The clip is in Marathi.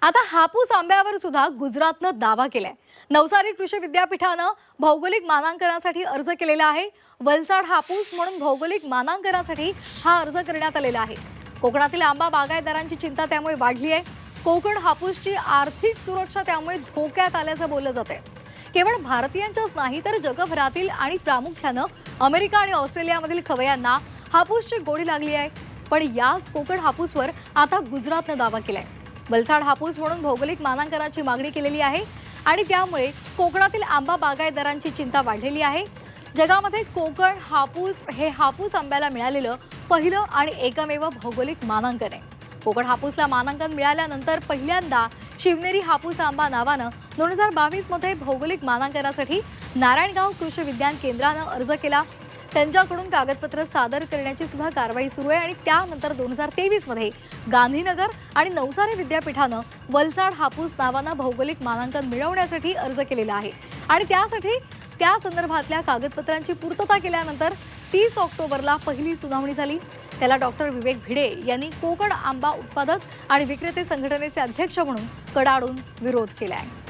आता हापूस आंब्यावर सुद्धा गुजरातनं दावा केलाय। नवसारी कृषी विद्यापीठानं भौगोलिक मानांकनासाठी अर्ज केलेला आहे। वलसाड हापूस म्हणून भौगोलिक मानांकनासाठी हा अर्ज करण्यात आलेला आहे। कोकणातील आंबा बागायतदारांची चिंता त्यामुळे वाढली आहे। कोकण हापूसची आर्थिक सुरक्षा त्यामुळे धोक्यात आल्याचं बोललं जातंय। केवळ भारतीयांच्याच नाही तर जगभरातील आणि प्रामुख्यानं अमेरिका आणि ऑस्ट्रेलियामधील खवय्यांना हापूसची गोडी लागली आहे। पण याच कोकण हापूसवर आता गुजरातनं दावा केलाय। वलसाड हापूस म्हणून भौगोलिक मानांकनाची मागणी केलेली आहे आणि त्यामुळे कोकणातील आंबा बागायतदारांची चिंता वाढलेली आहे। जगामध्ये कोकण हापूस हे हापूस आंब्याला मिळालेलं पहिलं आणि एकमेव भौगोलिक मानांकन आहे। कोकण हापूसला मानांकन मिळाल्यानंतर पहिल्यांदा शिवनेरी हापूस आंबा नावानं 2022 मध्ये भौगोलिक मानांकनासाठी नारायणगाव कृषी विज्ञान केंद्रानं अर्ज केला। त्यांच्याकडून कागदपत्र सादर करण्याची सुद्धा कारवाई सुरू आहे आणि त्यानंतर 2023 मध्ये गांधीनगर आणि नवसारी विद्यापीठानं वलसाड हापूस नावानं भौगोलिक मानांकन मिळवण्यासाठी अर्ज केलेला आहे आणि त्यासाठी त्या संदर्भातल्या कागदपत्रांची पूर्तता केल्यानंतर 30 ऑक्टोबरला पहिली सुनावणी झाली। त्याला डॉक्टर विवेक भिडे यांनी कोकण आंबा उत्पादक आणि विक्रेते संघटनेचे अध्यक्ष म्हणून कडाडून विरोध केला आहे।